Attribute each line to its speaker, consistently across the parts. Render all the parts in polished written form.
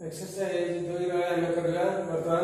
Speaker 1: Exercise 2 रे हम करबा वर्तमान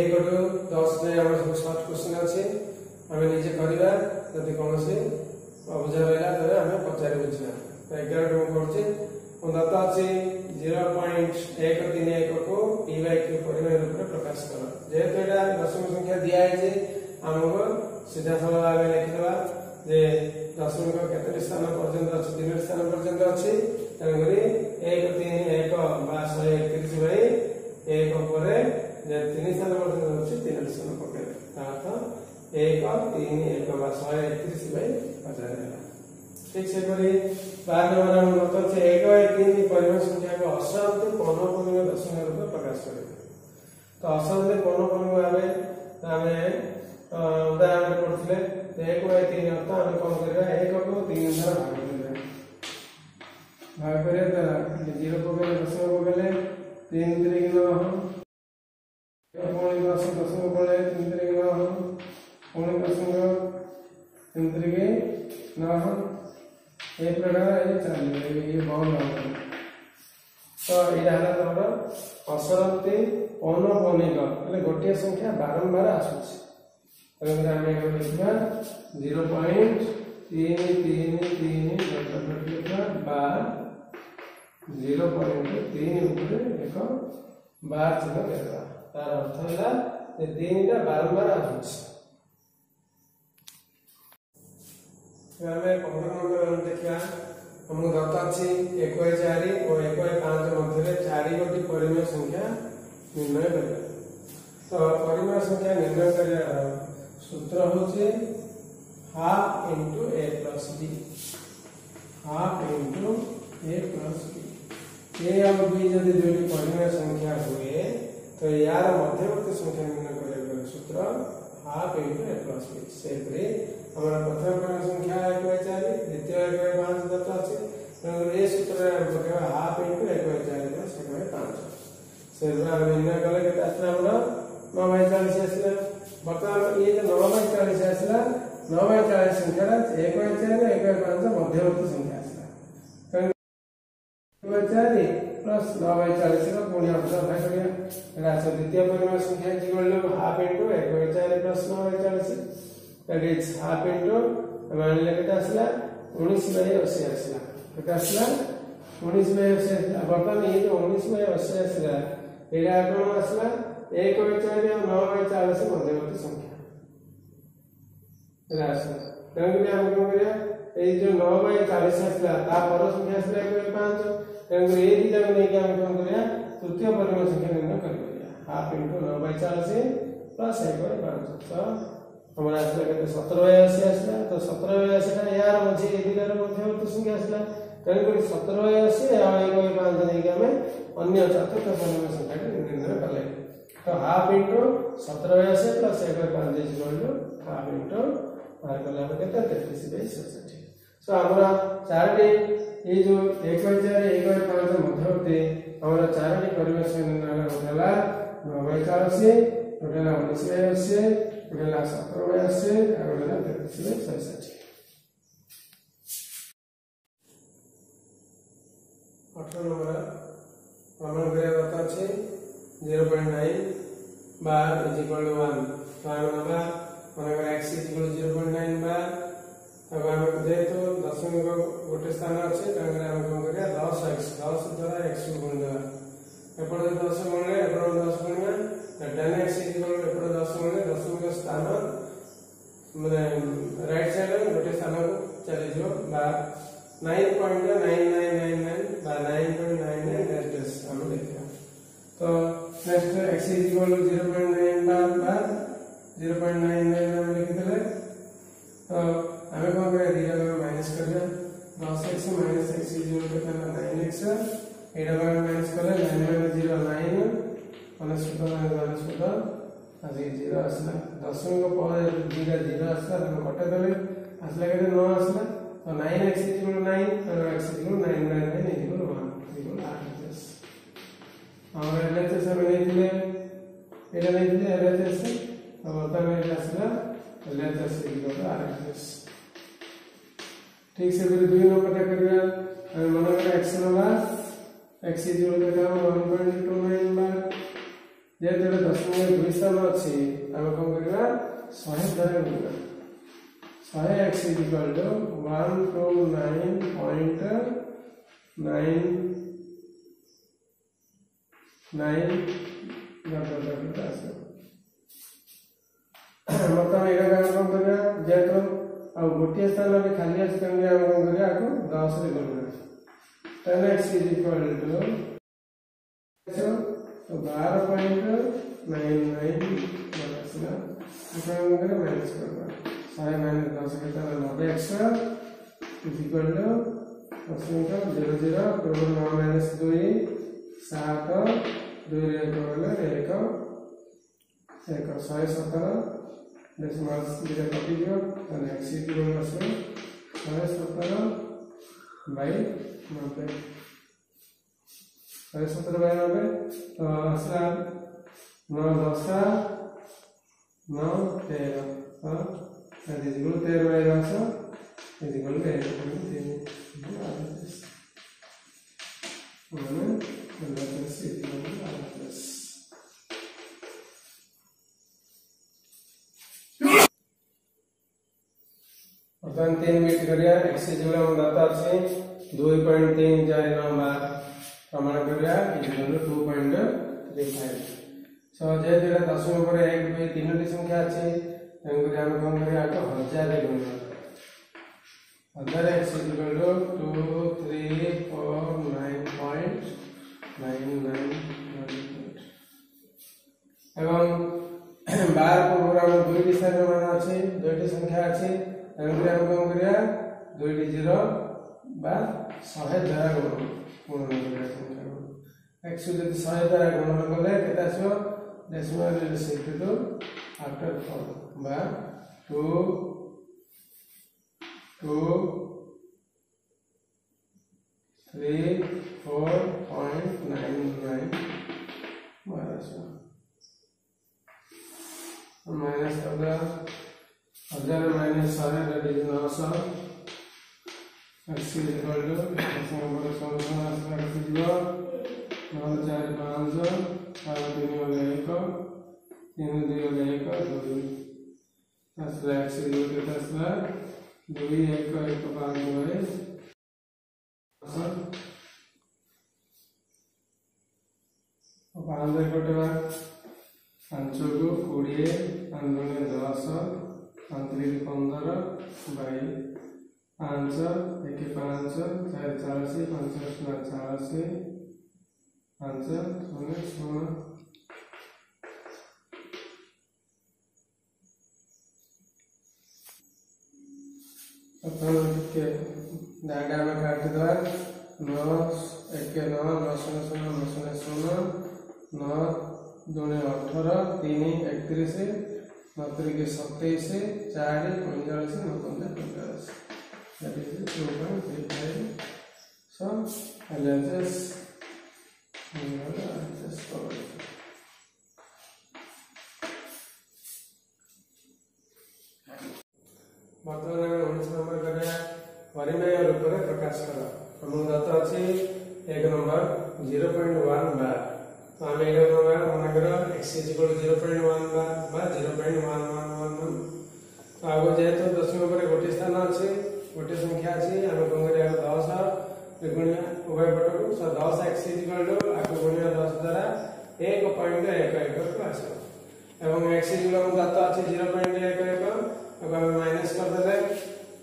Speaker 1: 1 टू 10 रे हम सब शॉर्ट क्वेश्चन अछि हम निजे करबा जति कोनसे अबुझा रहला तबे हम पचारि बुझिया 11 टू करछि दत्ता अछि 0.131 को p/q परिमाण रूप में प्रकाश कर जेहेतु एटा दशम संख्या दिया है जे हमको सीधा सरल भाव लिखिदबा जे दशम को केते स्थान पर्यंत अछि 3 स्थान पर्यंत अछि तंगरी 131 बा 131 भाई 1 ऊपर जे 3 स्थान पर्यंत अछि 3 स्थान पके अर्थ 131 बा 131 भाई 50 ठीक से करी बाद नंबर हम मतलब से 1 परिमाण संख्या को अशांत पौनःपुन्य दशम रूप में प्रकाश करे तो अशांत पौनःपुन्य भावे हमें उदाहरण पढ़थिले 1 बाय 3 अर्थ हम कोन करबा 1 को 3 द्वारा भाग करे तो 0 को दशम को गले 3 3 9 हम 10 को गले 3 3 9 हम 10 को 3 3 9 हम एक प्रकार ये चाहिए ये बहुत है तो एटा हला तोर असरंती पौनःपुन्य माने गोटिया संख्या बारंबार आसुछ अगर हम लिखबा 0.333 लिखबा बा 0.3 ऊपर एक बार चिन्ह देबा तार अर्थ होला जे 3 टा बारंबार आसुछ हमें 15 नंबर देखिया हमको दत्ता अछि 1 बाय 4 और 1 बाय 5 मध्य 4 गोटी परिमेय संख्या निर्णय करबा तो परिमेय संख्या निर्णय करिया सूत्र होचे half into a plus b half into a plus b a और b यदि दुटी परिमेय संख्या हुए तो यार मध्यवर्ती संख्या निर्णय करिया सूत्र half into a plus b से परे हमारा प्रथम परिमेय संख्या 1 बाय 4 द्वितीय 1 बाय 5 दत्ता अछि तो ए सूत्र बकेवा half into 1 by 4 plus 1 by 5 से हम निर्णय कले के आसला हमरा 9 बाय 40 आसला वर्तमान ये जो 9 बाय 40 आसला 9 बाय 40 संख्या 1 बाय 4 1 बाय 5 मध्यवर्ती संख्या आसला 1 बाय 4 प्लस 9 बाय 40 रो पुणी अपना भाग करिया एटा আছে द्वितीय परिमेय संख्या equal to half into 1 by 4 plus 9 by 40 that is half into मान ले केटा आसला 19 बाय 80 आसला केटा आसला 19 बाय 80 आसला वर्तमान ये जो 19 बाय 80 आसला एटा कोन आसला 1 बाय 4 और 9 बाय 40 मध्यवर्ती संख्या एटा आसला तेणु हम कोन करिया ए जो 9 बाय 40 आसला ता पर संख्या आसला 1 बाय 5 तेणु ए दिटा को लेके हम कोन करिया तृतीय परिमेय संख्या निर्णय करिया half into 9 by 40 plus 1 by 5 तो हमारा आसला के 17 बाय 80 आसला तो 17 बाय 80 का यार मझे ए दिगार मध्यवर्ती संख्या आसला तेणु करी 17 बाय 80 और 1 बाय 5 लेके हमें अन्य चतुर्थ परिमेय संख्या निर्णय करले तो half into 17 by 80 plus 1 by 5 is equal to half into बाहर करला पे केते 33 बाय 67 सो हमरा चारटी ये जो 1 बाय 4 1 बाय 5 मध्यवर्ती हमरा चारटी परिमेय संख्या निर्णय होला 9 by 40 total 19 by 80 total 17 by 80 और टोटल 33 बाय 67 18 नंबर प्रमाण करे बता छै 0.9 बार इज इक्वल टू 1 तो हम नंबर अगर x इज इक्वल टू 0.9 बार अब हम जेतो दशम को गोटे स्थान अछि तंगरे हम कोन करिया 10x 10 द्वारा x को गुण देबा एपड़ 10 गुणले एपड़ 10 गुणिया tan x is equal to एपड़ 10 गुणले दशम को स्थान माने राइट साइड गोटे स्थान को चली जो बा 9.9999 बा 9.99 डेस हम लिखा तो next x is equal to 0.9 bar 0.99 हम लिख देले तो हमें कौन करे दिया में माइनस कर दिया 10x minus x is equal to 9x एटा में माइनस कर 9 में 0 9 माइनस 0 आज 0 आसला दशम को पर दिगा 0 आसला हम कटे देले आसला के 9 आसला तो 9x इज इक्वल टू 9 और x is equal to 9 is equal to 1 equal 8 और एलएचएस में लेथिले एटा लेथिले एलएचएस अब बता में आसला एलएचएस इज इक्वल टू 8 ठीक से फिर 2 नंबर करिया मन में x number x equal to 1.29 bar जेते दशमिक 2 स्थान अछि हम कोन करबा 100 द्वारा गुणा 100 x इक्वल टू 129.99 मतलब एटा काम करबा जेतो आ गोटे स्थान में खाली अछि तंगे हम कोन करबा आको 10 रे गुणा 10x इक्वल टू तो 12.99 माइनस ना हम करे माइनस करबा 100 माइनस 10 केता 90x इक्वल टू 0.00 9 माइनस 2 7 2 रे करले 1 117 डेसिमल दिया कॉपी दियो और x equal to 117 by 90 117 by 90 तो असला 9 10 9 13 हां that is equal to 13 by 10 is equal to 8.3 upon 3 minute करिया x इक्वल हम दाता अछि 2.349 बार प्रमाण करिया इक्वल टू 2.35 सो जे जेरा दशम पर 1 2 3 टी संख्या अछि तंग हम कोन करिया तो 1000 रे गुणा 1000 x इक्वल टू 2349.99 एवं 12 प्रोग्राम दुईटी स्थान मान अछि दुईटी संख्या अछि तंग हम कोन करिया दुईटी 0 बा 100 द्वारा गुणन करिया संख्या x जदि 100 द्वारा गुणन करले केता आछो डेसिमल शिफ्ट टू आफ्टर 4 बा 2 3 4.99 माइनस होगा 1000 minus 100 that is 900 x equal to number 16 रख दियो 9 4 5 4 3 वाला 1 3 2 वाला 1 2 असला x इक्वल टू असला 2 1 1 5 होए अब 5 कोटवा 5 को 20 5 10 5 15 बाई 5 1 5 4 40 5 40 5 0 अपन के डायग्राम में काट दो 9 1 9 9 0 0 9 2 18 3 31 9 3 27 4 45 9 45 that is 2.35 so I'll just वर्तमान में 19 नंबर करिया परिमेय रूप में प्रकाश करा हम दाता अछि 1 नंबर 0.1 बार तो हम 1 नंबर मनकर x 0.1 बार बा 0.1111 तो आगो जेतो दशम पर गोटे स्थान अछि गोटे संख्या अछि हम कोन करिया 10 गुणिया उभय पट को 10 x आगो गुणिया 10 द्वारा 1.11 को आसे एवं x हम दाता अछि 0.11 अब हम माइनस कर देले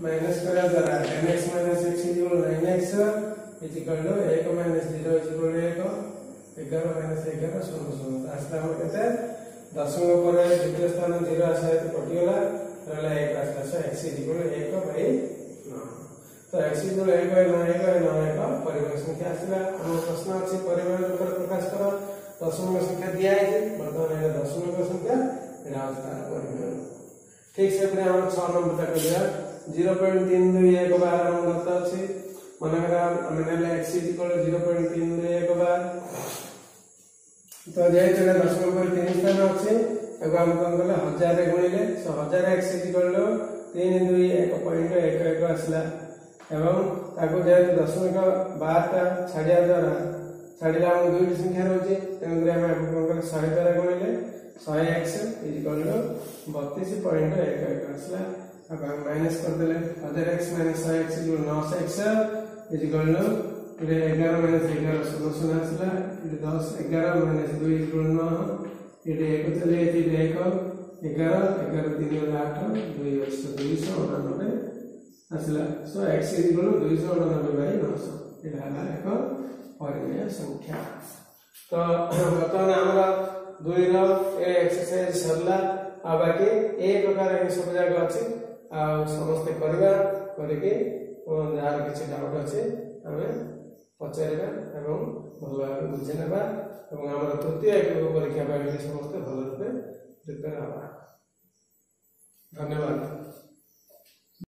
Speaker 1: माइनस करा द्वारा 10x - x 9x is equal to 1 - 0 is equal to 1 11 - 11 0 आस्ता हम कहते दशम पर द्वितीय स्थान 0 आसे तो कटियोला रहला 1 आस्ता सो x इज इक्वल टू 1/9 तो x इज इक्वल टू 1/9 परिमेय संख्या आसला हम प्रश्न अछि परिमेय रूप प्रकाश करो दशम संख्या दिया है वर्तमान में दशम संख्या एरा आस्ता परिमेय ठीक से हम 6 नंबर तक दिया 0.321 बार हम दत्ता अछि मनकरा हमने x इक्वल 0.321 बार तो जे चले दशम पर 3 स्थान अछि एगो हम कोन करले 1000 रे गुणिले सो 1000 x इक्वल 321.11 आसला एवं ताको जे दशम का 12 ता छाडिया द्वारा छाड़िला हम दुईटी संख्या रोचे तेणुकरी आम कौन कर 100 द्वारा गुणिले 100x इज इक्वल टू 32.11 आसला। अब माइनस कर देले 1000x minus 100x is 900x is equal to 11 minus 11 16 आसला। 10 11 माइनस 2 इज इक्वल टू 9 ये 1 चले ये 1 11 11 3 8 2 299 आसला। सो x इज इक्वल टू 299/900 ये हला एक परिमेय संख्या। तो बर्तमान हमरा 2 रो ए एक्सरसाइज सरला आ बाकी ए प्रकार ए सब जगह अछि आ समस्त करबा करके जार किछि डाउट अछि हमें पचारिबा एवं भल भाबे बुझि नेबा एवं हमर तृतीय परीक्षा ପାଇଁ समस्त भल रूपे प्रिपेयर हवा। धन्यवाद।